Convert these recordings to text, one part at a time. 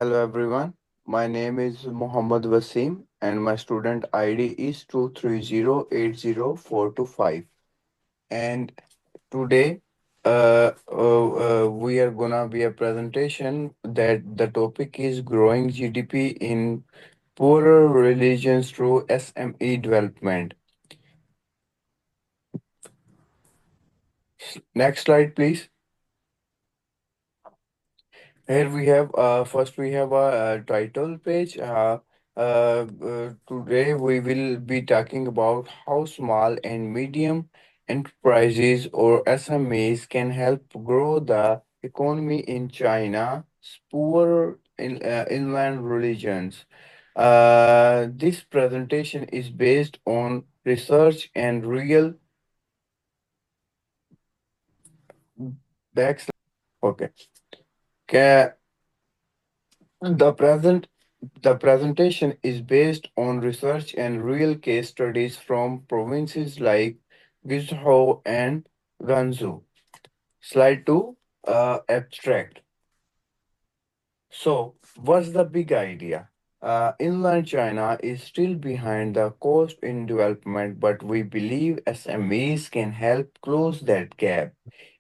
Hello everyone. My name is Muhammad Wasim and my student ID is 230804225. And today we are gonna be a presentation that the topic is growing GDP in poorer religions through SME development. Next slide please. Here we have first we have a title page. Today we will be talking about how small and medium enterprises or SMEs can help grow the economy in China's poor inland regions. This presentation is based on research and real backslash. Okay. Ca- The present The presentation is based on research and real case studies from provinces like Guizhou and Gansu. Slide 2, abstract. So, what's the big idea? Inland China is still behind the coast in development, but we believe SMEs can help close that gap.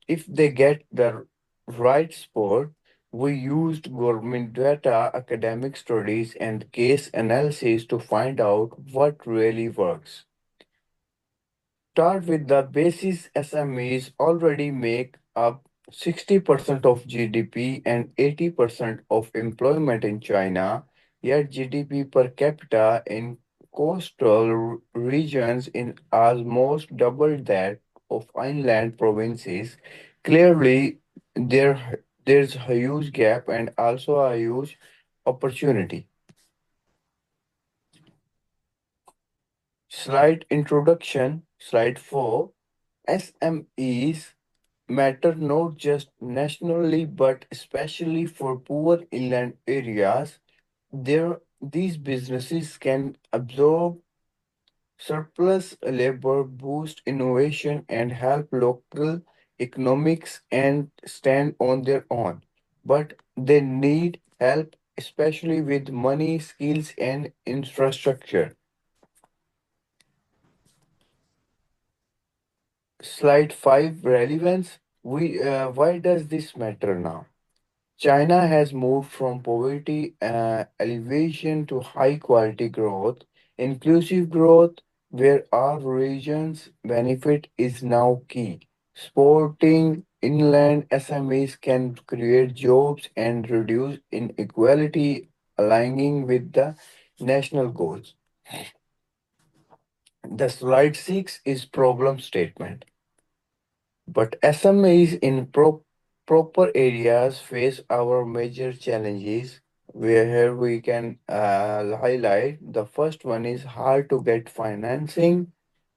If they get the right support, we used government data, academic studies, and case analysis to find out what really works. Start with the basis. SMEs already make up 60% of GDP and 80% of employment in China, yet GDP per capita in coastal regions in almost double that of inland provinces. Clearly, there's a huge gap and also a huge opportunity. Slide introduction, slide 4. SMEs matter not just nationally but especially for poor inland areas. These businesses can absorb surplus labor, boost innovation, and help local economics and stand on their own. But they need help, especially with money, skills, and infrastructure. Slide 5, relevance. Why does this matter now? China has moved from poverty elevation to high quality growth, inclusive growth, where our regions benefit is now key. Supporting inland SMEs can create jobs and reduce inequality, aligning with the national goals. The slide 6 is problem statement. But SMEs in proper areas face our major challenges where here we can highlight. The first one is hard to get financing.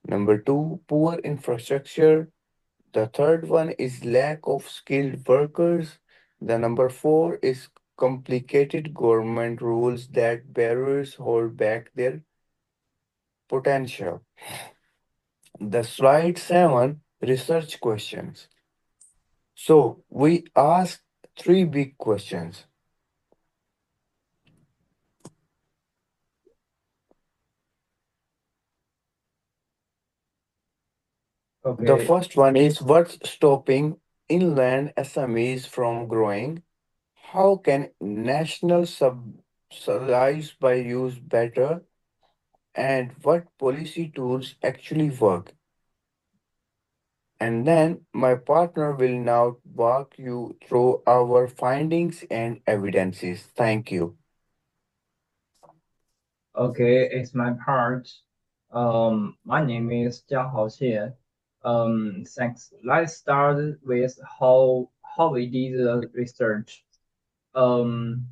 Number two, poor infrastructure. The third one is lack of skilled workers. The number four is complicated government rules that barriers hold back their potential. The slide seven, research questions. So we ask three big questions. The Okay, first one is what's stopping inland SMEs from growing? How can national subsidies by use better? And what policy tools actually work? And then my partner will now walk you through our findings and evidences. Thank you. okay, it's my part. My name is Jiahao Xie. Thanks. Let's start with how we did the research. Um,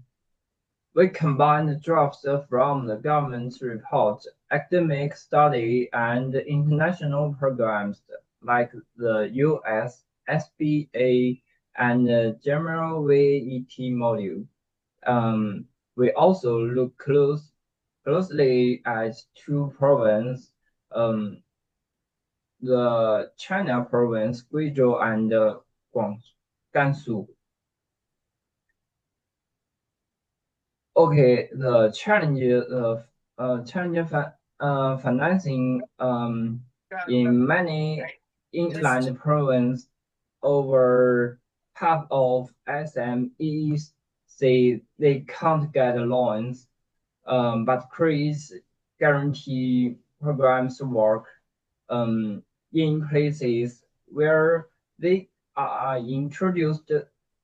we combined drafts from the government report, academic study, and international programs like the US SBA and the General VET module. Um, we also look closely at two provinces, um, the China province, Guizhou and Guang, Gansu. Okay, the challenge of financing in many inland provinces, over half of SMEs say they can't get loans, but credit guarantee programs work in places where they are introduced.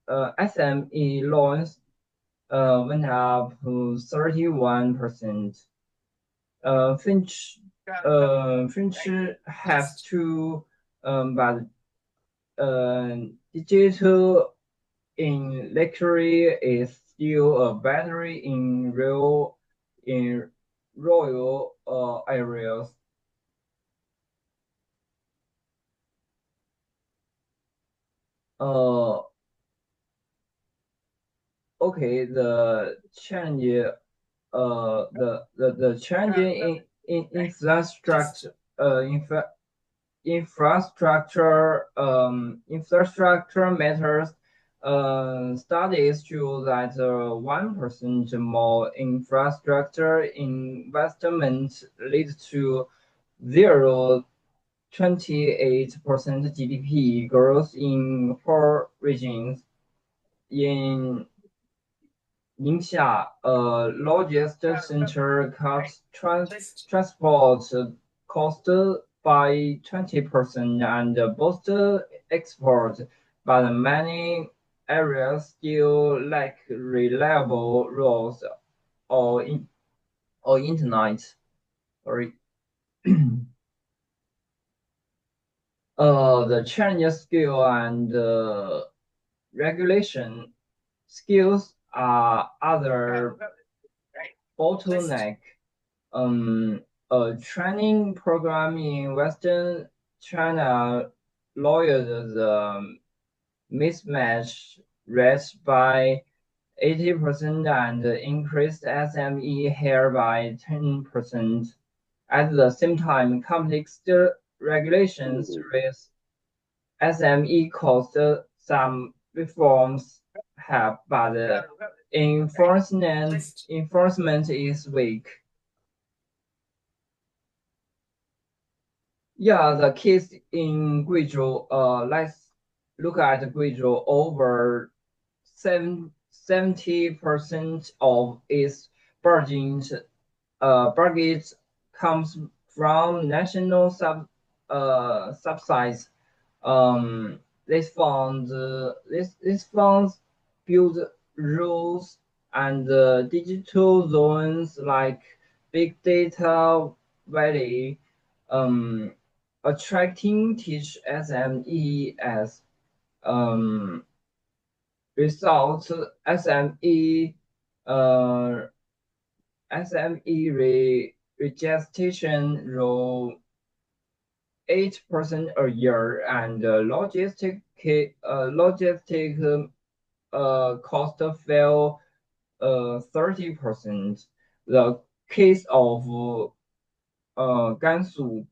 SME loans went up to 31%. Finch has to, but digital in luxury is still a battery in rural areas. Uh, okay, the change the change in infrastructure infrastructure matters. Studies show that 1% more infrastructure investment leads to 0.28% GDP growth in poor regions. In Ningxia, a logistics center, cuts transport cost by 20% and boosts export, but many areas still lack reliable roads or internet. Sorry. The Chinese skill and regulation skills are other bottleneck. Um, a training program in Western China lowered the mismatch rate by 80% and increased SME here by 10%. At the same time, complex regulations raise SME cost. Some reforms have, but enforcement is weak. Yeah, the case in Guizhou, let's look at Guizhou. Over 70% of its budget comes from national subsidies. These funds build rules and digital zones like big data valley, um, attracting teach SME as um, results. Uh, SME registration rose 8% a year, and logistic cost fell 30%. The case of Gansu,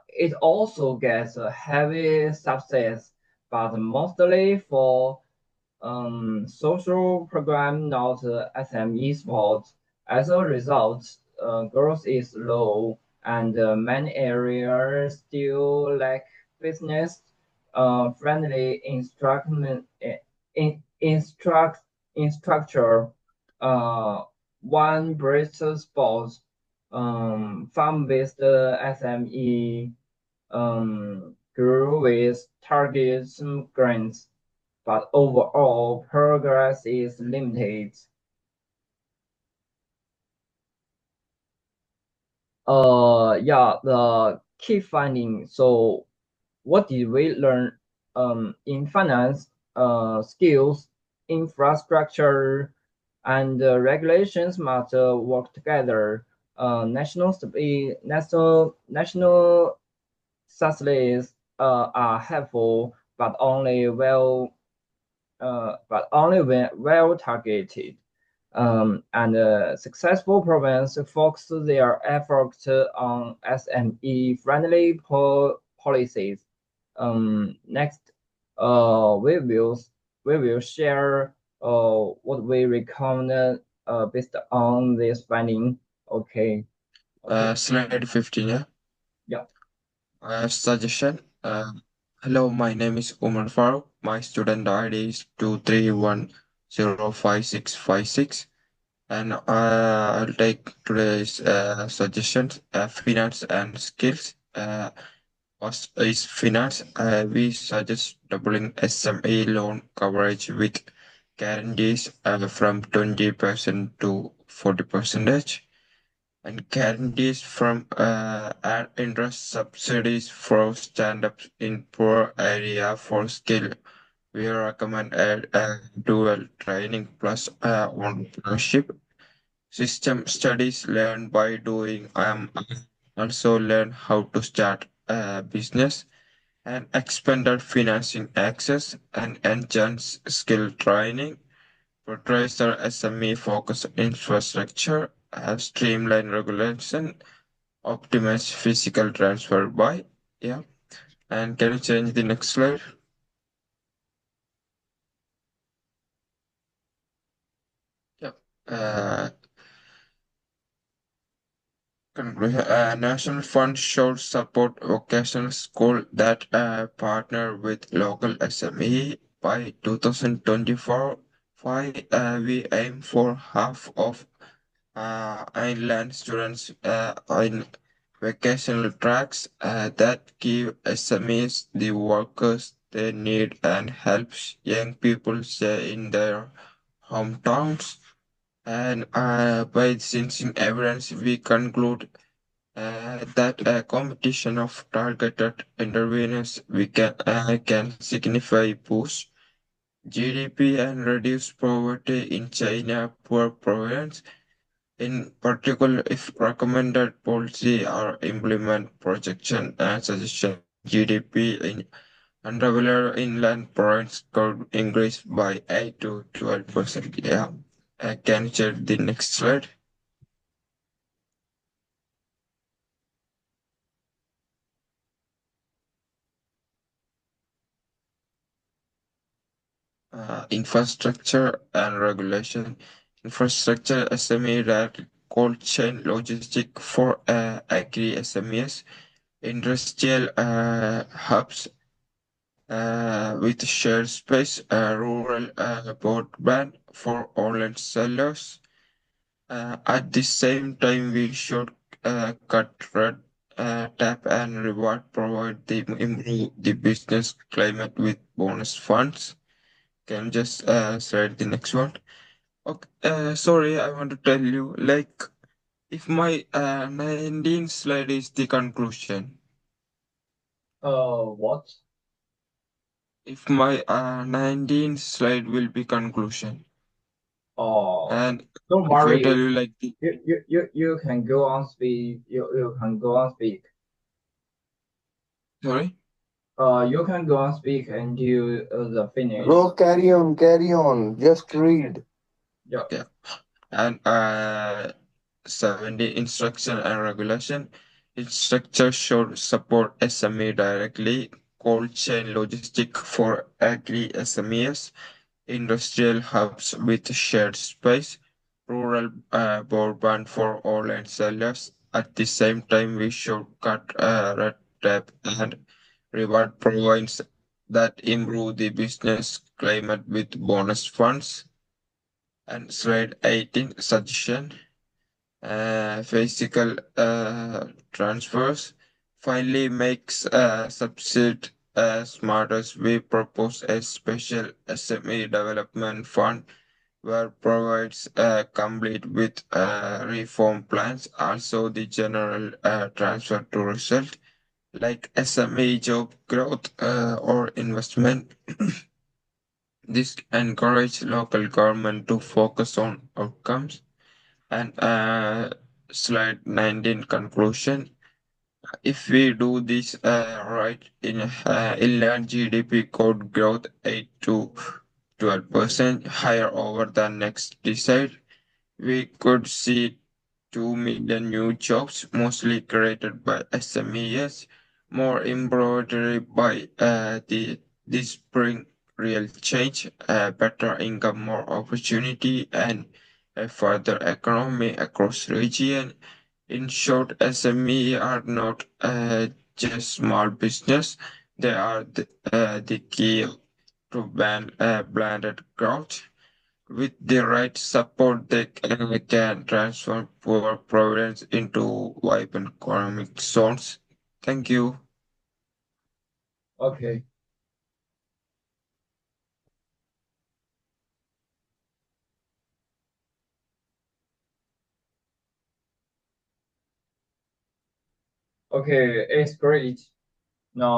it also gets a heavy success, but mostly for social program, not SME support. As a result, growth is low, and many areas still lack business friendly instructor. Uh, One bright spot, farm-based SME grew with target grants, but overall progress is limited. Yeah, the key finding. So, what did we learn? In finance, skills, infrastructure, and regulations must work together. National subsidies are helpful, but only when well targeted. And successful provinces focus their efforts on SME friendly policies. Next, we will share what we recommend based on this finding. Okay, okay, Slide 15, yeah. yeah. Suggestion. Hello, my name is Umar Farooq. My student ID is 2310565 and I'll take today's suggestions. Finance and skills. First is finance. We suggest doubling SME loan coverage with guarantees from 20% to 40%, and guarantees from and interest subsidies for stand-ups in poor area for skill. We recommend dual training plus entrepreneurship. System studies learn by doing. Also learn how to start a business and expanded financing access and enhance skill training. Portrays SME focus infrastructure, have streamlined regulation, optimize physical transfer by. Yeah. And can you change the next slide? Yeah. Uh, Conclusion. National Fund should support vocational school that partner with local SME by 2024. We aim for half of inland students in vocational tracks that give SMEs the workers they need and helps young people stay in their hometowns. And by sensing evidence, we conclude that a competition of targeted interventions can significantly boost GDP and reduce poverty in China poor province. In particular, if recommended policy or implement projection and suggestion GDP in undeveloped inland province could increase by 8 to 12%. Yeah. Can you check the next slide? Infrastructure and regulation. Infrastructure SME that cold chain logistic for agri SMEs, industrial hubs with shared space, rural broadband for online sellers. At the same time, we should cut red tap and reward, provide the improve the business climate with bonus funds. Can you just slide the next one? Okay, sorry, I want to tell you, like, if my 19 slide is the conclusion, What? if my 19 slide will be conclusion, Oh, and don't if I worry. tell you like the, You can go on speak. You can go on speak. sorry, You can go on speak until the finish. Bro, carry on. Just read. Yeah. okay, and 70 instruction and regulation. Its structure should support SME directly, cold chain logistic for agri SMEs, industrial hubs with shared space, rural broadband for online sellers. At the same time, we should cut red tape and reward province that improve the business climate with bonus funds. And slide 18 suggestion. Physical transfers finally makes subsid smarter. We propose a special SME development fund where provides complete with reform plans, also the general transfer to result like SME job growth or investment. This encourage local government to focus on outcomes. And slide 19 conclusion. If we do this right, in inland GDP could growth 8 to 12% higher over the next decade. We could see 2 million new jobs, mostly created by SMEs, more embroidery by the this spring real change, better income, more opportunity, and a further economy across region. In short, SME are not just small business; they are the key to blended growth. With the right support, they can transform poor province into vibrant economic zones. Thank you. Okay. Okay, it's great. Now